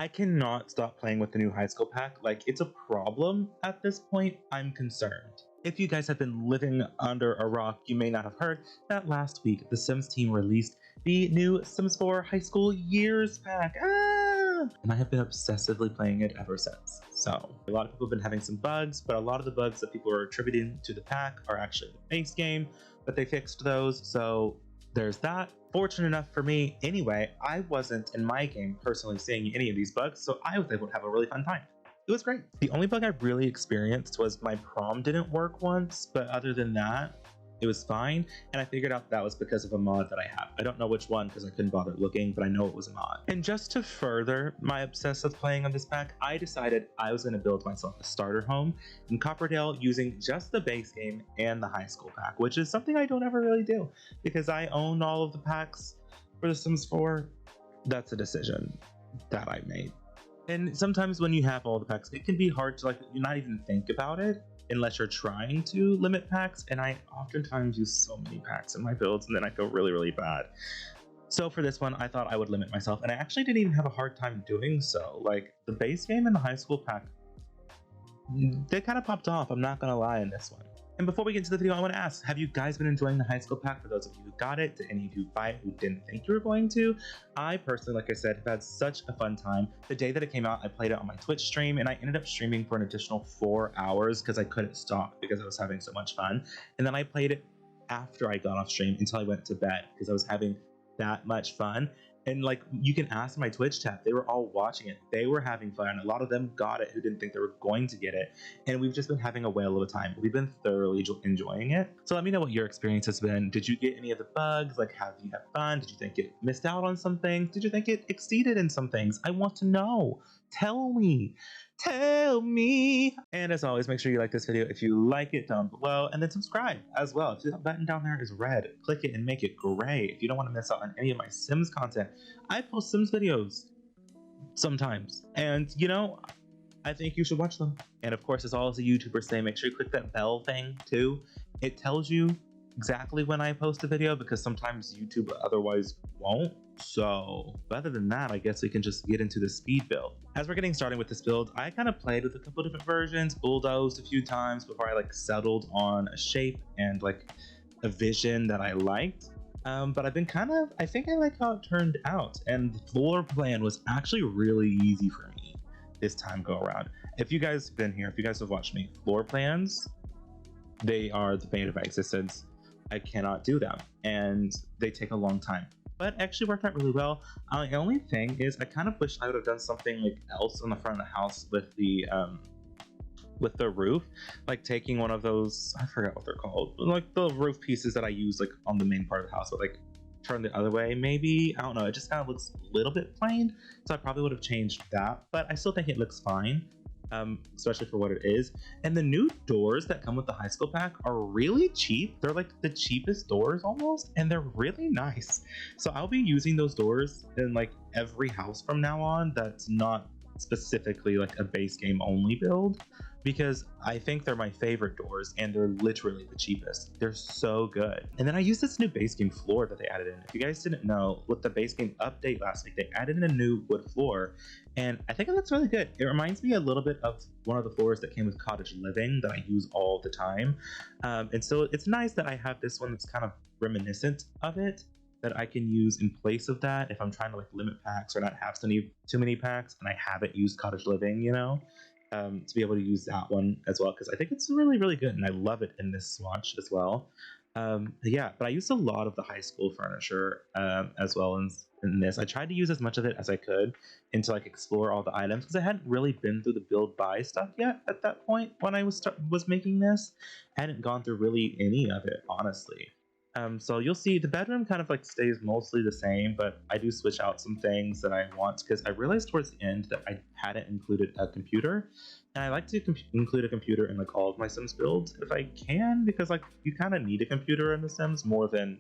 I cannot stop playing with the new high school pack. Like, it's a problem at this point. I'm concerned. If you guys have been living under a rock, you may not have heard that last week the Sims team released the new Sims 4 High School Years pack. And I have been obsessively playing it ever since. So a lot of people have been having some bugs, but a lot of the bugs that people are attributing to the pack are actually the base game, but they fixed those. So there's that. Fortunate enough for me, anyway, I wasn't in my game personally seeing any of these bugs, so I was able to have a really fun time. It was great. The only bug I really experienced was my prom didn't work once, but other than that, it was fine. And I figured out that was because of a mod that I have. I don't know which one because I couldn't bother looking, but I know it was a mod. And just to further my obsessive playing of this pack, I decided I was going to build myself a starter home in Copperdale using just the base game and the high school pack, which is something I don't ever really do because I own all of the packs for The Sims 4. That's a decision that I made. And sometimes when you have all the packs, it can be hard to not even think about it unless you're trying to limit packs. And I oftentimes use so many packs in my builds and then I feel really, really bad. So for this one, I thought I would limit myself, and I actually didn't even have a hard time doing so. Like, the base game and the high school pack, they kind of popped off, I'm not gonna lie, in this one. And before we get into the video, I want to ask, have you guys been enjoying the high school pack? For those of you who got it, did any of you buy it who didn't think you were going to? I personally, like I said, have had such a fun time. The day that it came out, I played it on my Twitch stream, and I ended up streaming for an additional 4 hours because I couldn't stop because I was having so much fun. And then I played it after I got off stream until I went to bed because I was having that much fun. And like, you can ask my Twitch chat, they were all watching it. They were having fun. A lot of them got it who didn't think they were going to get it. And we've just been having a whale of a time. We've been thoroughly enjoying it. So let me know what your experience has been. Did you get any of the bugs? Like, have you had fun? Did you think it missed out on some things? Did you think it exceeded in some things? I want to know. Tell me. Tell me. And as always, make sure you like this video if you like it down below, and then subscribe as well. If that button down there is red, click it and make it gray if you don't want to miss out on any of my Sims content. I post Sims videos sometimes, and you know, I think you should watch them. And of course, as all as the YouTubers say, make sure you click that bell thing too. It tells you exactly when I post a video because sometimes YouTube otherwise won't. So other than that, I guess we can just get into the speed build. As we're getting started with this build, I kind of played with a couple different versions, bulldozed a few times before I settled on a shape and a vision that I liked. But I've been I think I like how it turned out, and the floor plan was actually really easy for me this time go around. If you guys have been here, if you guys have watched me, floor plans, they are the bane of my existence. I cannot do them, and they take a long time. But actually worked out really well. The only thing is I kind of wish I would have done something else on the front of the house with the roof, like taking one of those, I forgot what they're called, like the roof pieces that I use on the main part of the house, but turn the other way maybe. I don't know, it just kind of looks a little bit plain, so I probably would have changed that, but I still think it looks fine. Especially for what it is. And the new doors that come with the high school pack are really cheap. They're the cheapest doors almost, and they're really nice. So I'll be using those doors in every house from now on that's not specifically a base game only build, because I think they're my favorite doors and they're literally the cheapest. They're so good. And then I used this new base game floor that they added in. If you guys didn't know, with the base game update last week, they added in a new wood floor, and I think it looks really good. It reminds me a little bit of one of the floors that came with Cottage Living that I use all the time. And so it's nice that I have this one that's kind of reminiscent of it, that I can use in place of that if I'm trying to limit packs or not have too many packs and I haven't used Cottage Living, you know, to be able to use that one as well, because I think it's really, really good and I love it in this swatch as well. Yeah, but I used a lot of the high school furniture as well in this. I tried to use as much of it as I could and to explore all the items, because I hadn't really been through the build buy stuff yet at that point when I was making this. I hadn't gone through really any of it, honestly. So you'll see the bedroom kind of stays mostly the same, but I do switch out some things that I want, because I realized towards the end that I hadn't included a computer, and I like to include a computer in all of my Sims builds if I can, because you kind of need a computer in the Sims more than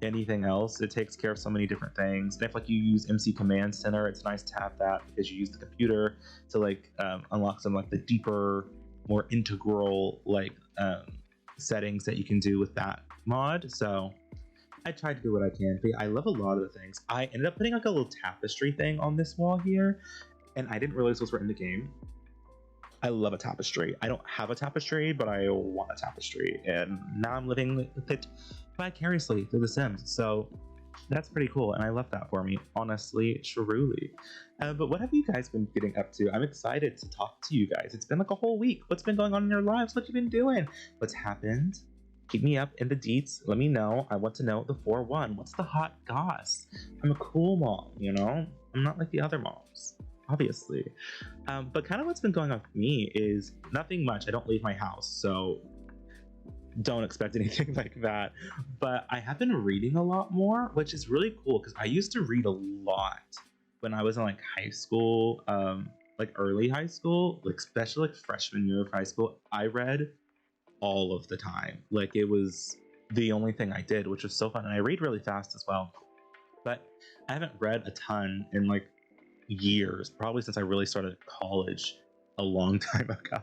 anything else. It takes care of so many different things, and if you use MC Command Center, it's nice to have that because you use the computer to unlock some the deeper, more integral settings that you can do with that mod. So I tried to do what I can, but I love a lot of the things. I ended up putting a little tapestry thing on this wall here, and I didn't realize those were in the game. I love a tapestry. I don't have a tapestry, but I want a tapestry, and now I'm living with it vicariously through The Sims. So that's pretty cool, and I love that for me, honestly, truly. But what have you guys been getting up to? I'm excited to talk to you guys. It's been like a whole week. What's been going on in your lives? What you been doing? What's happened? Keep me up in the deets. Let me know. I want to know the 4-1. What's the hot goss? I'm a cool mom, you know? I'm not like the other moms, obviously. But kind of what's been going on for me is nothing much. I don't leave my house, so don't expect anything like that. But I have been reading a lot more, which is really cool because I used to read a lot when I was in like high school, like early high school, like especially like freshman year of high school. I read all of the time. Like it was the only thing I did, which was so fun. And I read really fast as well. But I haven't read a ton in like years, probably since I really started college a long time ago.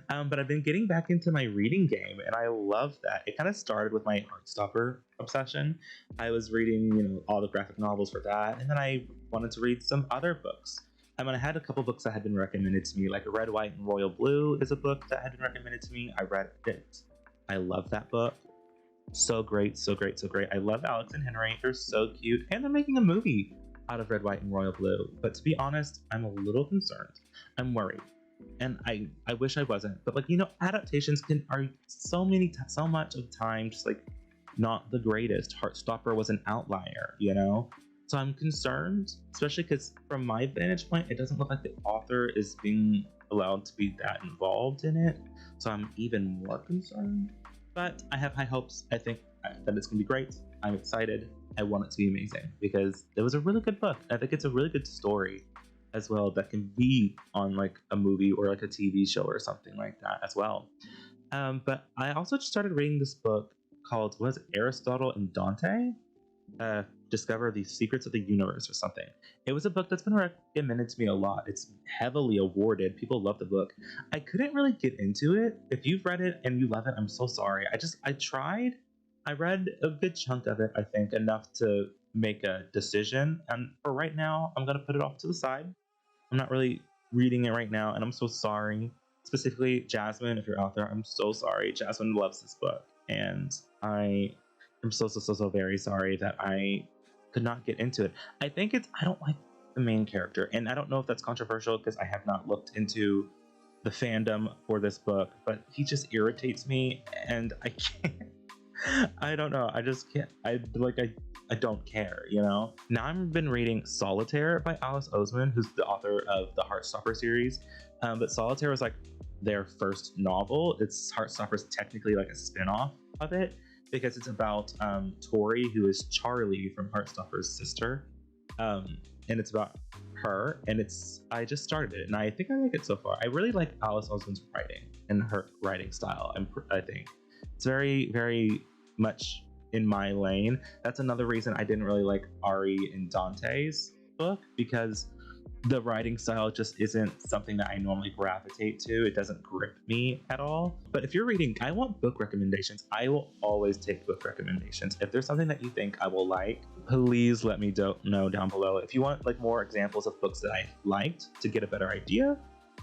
But I've been getting back into my reading game, and I love that. It kind of started with my Heartstopper obsession. I was reading, you know, all the graphic novels for that, and then I wanted to read some other books. I mean, I had a couple books that had been recommended to me, like Red, White, and Royal Blue is a book that had been recommended to me. I read it. I love that book. So great, so great, so great. I love Alex and Henry. They're so cute, and they're making a movie out of Red, White, and Royal Blue. But to be honest, I'm a little concerned. I'm worried. And I wish I wasn't. But like, you know, adaptations are so much of the time just like not the greatest. Heartstopper was an outlier, you know? So I'm concerned, especially because from my vantage point, it doesn't look like the author is being allowed to be that involved in it. So I'm even more concerned. But I have high hopes. I think that it's going to be great. I'm excited. I want it to be amazing because it was a really good book. I think it's a really good story as well that can be on like a movie or like a TV show or something like that as well. But I also just started reading this book called, what is it, Aristotle and Dante? Discover the Secrets of the Universe or something. It was a book that's been recommended to me a lot. It's heavily awarded. People love the book. I couldn't really get into it. If you've read it and you love it, I'm so sorry. I tried. I read a good chunk of it, I think, enough to make a decision. And for right now, I'm going to put it off to the side. I'm not really reading it right now, and I'm so sorry. Specifically, Jasmine, if you're out there, I'm so sorry. Jasmine loves this book, and I am so very sorry that I could not get into it. I don't like the main character, and I don't know if that's controversial because I have not looked into the fandom for this book, but he just irritates me, and I can't. I don't know. I just can't. I don't care, you know? Now I've been reading Solitaire by Alice Oseman, who's the author of the Heartstopper series. But Solitaire was like their first novel. Heartstopper's technically like a spin-off of it because it's about Tori, who is Charlie from Heartstopper's sister. And it's about her, and I just started it, and I think I like it so far. I really like Alice Oseman's writing and her writing style. I think it's very, very much in my lane. That's another reason I didn't really like Ari and Dante's book, because the writing style just isn't something that I normally gravitate to. It doesn't grip me at all. But if you're reading, I want book recommendations. I will always take book recommendations. If there's something that you think I will like, please let me know down below. If you want like more examples of books that I liked to get a better idea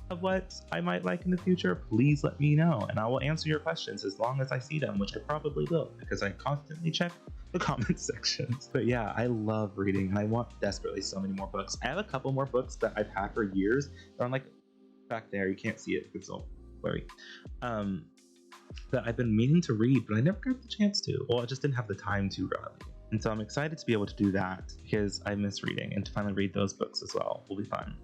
of what I might like in the future, please let me know, and I will answer your questions as long as I see them, which I probably will because I constantly check the comment sections. But yeah, I love reading, and I want desperately so many more books. I have a couple more books that I've had for years. They're on like back there. You can't see it because it's so blurry. That I've been meaning to read, but I never got the chance to. Well, I just didn't have the time to really. And so I'm excited to be able to do that because I miss reading, and to finally read those books as well will be fun.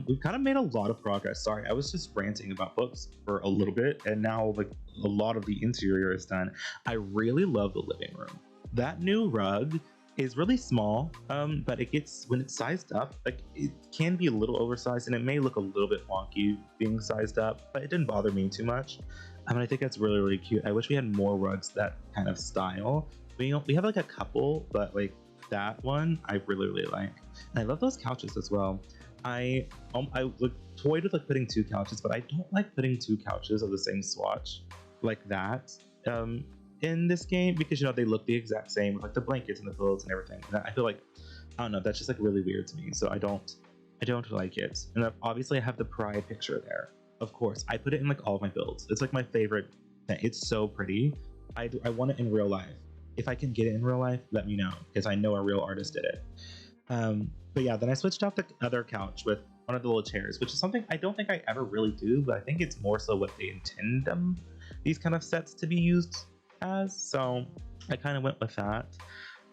We've kind of made a lot of progress. Sorry, I was just ranting about books for a little bit, and now like a lot of the interior is done. I really love the living room. That new rug is really small, but when it's sized up, like it can be a little oversized, and it may look a little bit wonky being sized up, but it didn't bother me too much. I mean, I think that's really, really cute. I wish we had more rugs that kind of style. We have like a couple, but like that one I really, really like. And I love those couches as well. I toyed with like putting 2 couches, but I don't like putting 2 couches of the same swatch like that in this game, because you know they look the exact same with like the blankets and the pillows and everything. And I feel like, I don't know, that's just like really weird to me. So I don't I don't like it. And obviously I have the pride picture there. Of course, I put it in like all of my builds. It's like my favorite thing. It's so pretty. I want it in real life. If I can get it in real life, let me know, because I know a real artist did it. But yeah, then I switched out the other couch with one of the little chairs, which is something I don't think I ever really do, but I think it's more so what they intend these kind of sets to be used as. So I kind of went with that.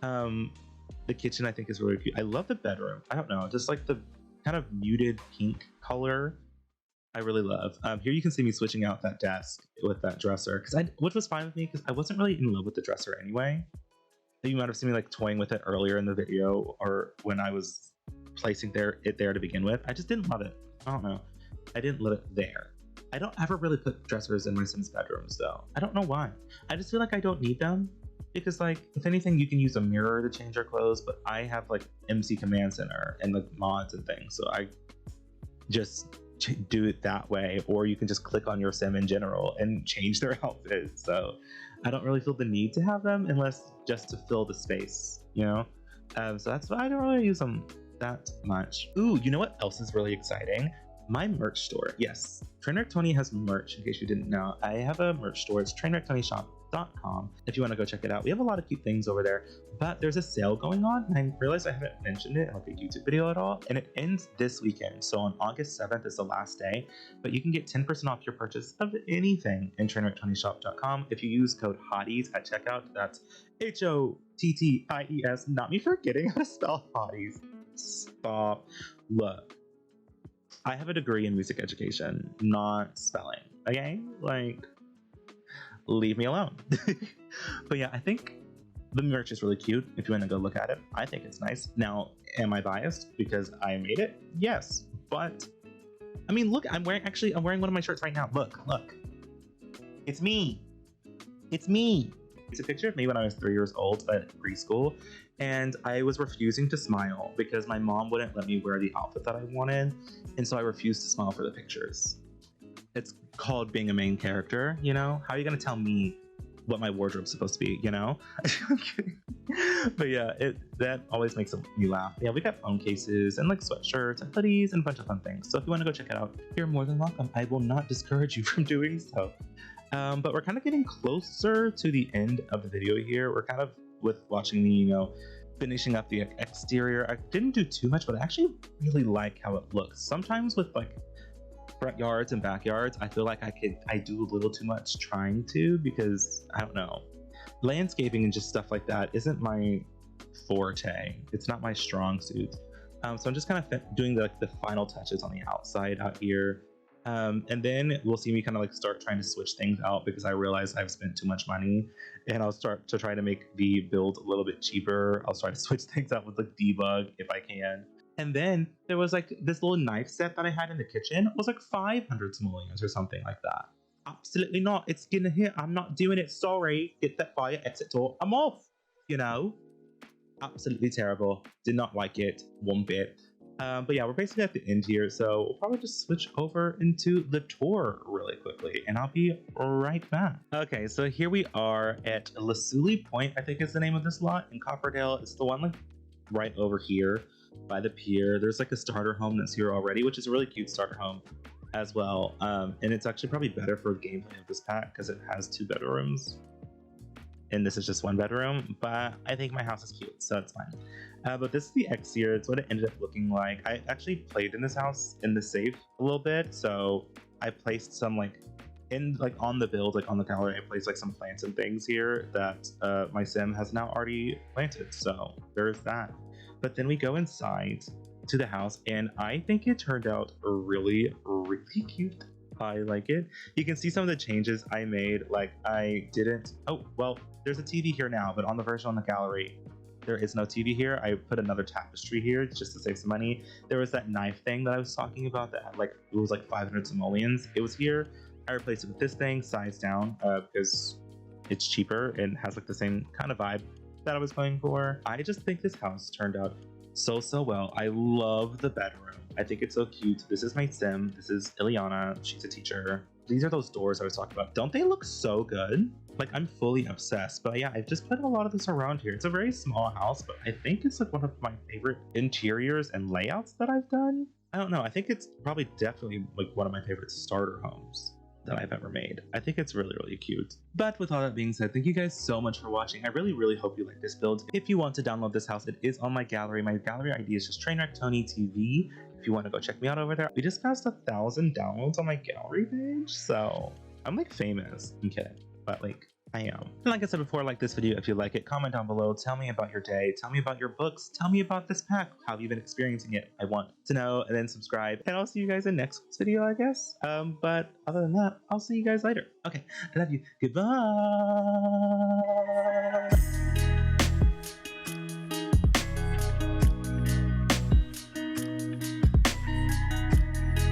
The kitchen I think is really cute. I love the bedroom. I don't know, just like the kind of muted pink color. I really love. Here you can see me switching out that desk with that dresser, which was fine with me because I wasn't really in love with the dresser anyway. You might have seen me like toying with it earlier in the video, or when I was placing it there to begin with. I just didn't love it. I don't know. I didn't love it there. I don't ever really put dressers in my Sims bedrooms though. I don't know why. I just feel like I don't need them, because like if anything you can use a mirror to change your clothes, but I have like MC Command Center and like mods and things, so I just do it that way. Or you can just click on your sim in general and change their outfit. So I don't really feel the need to have them unless just to fill the space, you know. So that's why I don't really use them that much. Ooh, you know what else is really exciting? My merch store. Yes, Trainwreck Tony has merch, in case you didn't know. I have a merch store. It's TrainwreckTonyShop.com if you want to go check it out. We have a lot of cute things over there, but there's a sale going on, and I realized I haven't mentioned it in like a YouTube video at all, and it ends this weekend. So on August 7th is the last day, but you can get 10% off your purchase of anything in TrainwreckTonyShop.com if you use code HOTTIES at checkout. That's HOTTIES. Not me forgetting how to spell hotties. Stop. Look, I have a degree in music education, not spelling, okay? Like, leave me alone. But yeah, I think the merch is really cute if you want to go look at it. I think it's nice. Now, am I biased because I made it? Yes, but I mean, look, I'm wearing one of my shirts right now. Look. It's me. It's me. It's a picture of me when I was 3 years old at preschool, and I was refusing to smile because my mom wouldn't let me wear the outfit that I wanted, and so I refused to smile for the pictures. It's called being a main character, you know? How are you gonna tell me what my wardrobe's supposed to be, you know? I'm kidding. But yeah, that always makes me laugh. Yeah, we got phone cases and like sweatshirts and hoodies and a bunch of fun things. So if you want to go check it out, you're more than welcome. I will not discourage you from doing so. But we're kind of getting closer to the end of the video here. We're kind of with watching me, you know, finishing up the exterior. I didn't do too much, but I actually really like how it looks. Sometimes with like front yards and backyards, I feel like I do a little too much trying to, because I don't know, landscaping and just stuff like that isn't my forte. It's not my strong suit. So I'm just kind of doing the final touches on the outside out here. And then we'll see me kind of like start trying to switch things out, because I realize I've spent too much money, and I'll start to try to make the build a little bit cheaper. I'll try to switch things out with like debug if I can. And then there was like this little knife set that I had in the kitchen. It was like 500 simoleons or something like that. Absolutely not. It's gonna hit. I'm not doing it. Sorry. Get that fire exit door. I'm off. You know? Absolutely terrible. Did not like it one bit. But yeah, we're basically at the end here, so we'll probably just switch over into the tour really quickly, and I'll be right back. Okay, so here we are at Lasuli Point, I think is the name of this lot in Copperdale. It's the one like right over here by the pier. There's like a starter home that's here already, which is a really cute starter home as well. And it's actually probably better for gameplay of this pack because it has 2 bedrooms. And this is just 1 bedroom, but I think my house is cute, so it's fine. But this is the exterior. It's what it ended up looking like. I actually played in this house in the safe a little bit, so I placed some like on the build, like on the gallery, I placed like some plants and things here that my sim has now already planted. So there's that. But then we go inside to the house, and I think it turned out really, really cute. I like it. You can see some of the changes I made. Like I didn't, oh, well, there's a TV here now, but on the version on the gallery, there is no TV here. I put another tapestry here just to save some money. There was that knife thing that I was talking about that had like, it was like 500 simoleons. It was here. I replaced it with this thing, size down, because it's cheaper and has like the same kind of vibe that I was going for. I just think this house turned out so well. I love the bedroom. I think it's so cute. This is my sim. This is Ileana. She's a teacher. These are those doors I was talking about. Don't they look so good? Like, I'm fully obsessed. But yeah, I've just put a lot of this around here. It's a very small house, but I think it's like one of my favorite interiors and layouts that I've done. I don't know. I think it's probably definitely like one of my favorite starter homes that I've ever made. I think it's really, really cute. But with all that being said, thank you guys so much for watching. I really, really hope you like this build. If you want to download this house, it is on my gallery. My gallery ID is just TrainwreckTonyTV. If you want to go check me out over there. We just passed 1,000 downloads on my gallery page, so I'm like famous. I'm kidding, but like I am. And like I said before, like this video if you like it, comment down below, tell me about your day, tell me about your books, tell me about this pack, how have you been experiencing it? I want to know, and then subscribe, and I'll see you guys in next week's video, I guess. But other than that, I'll see you guys later. Okay, I love you. Goodbye.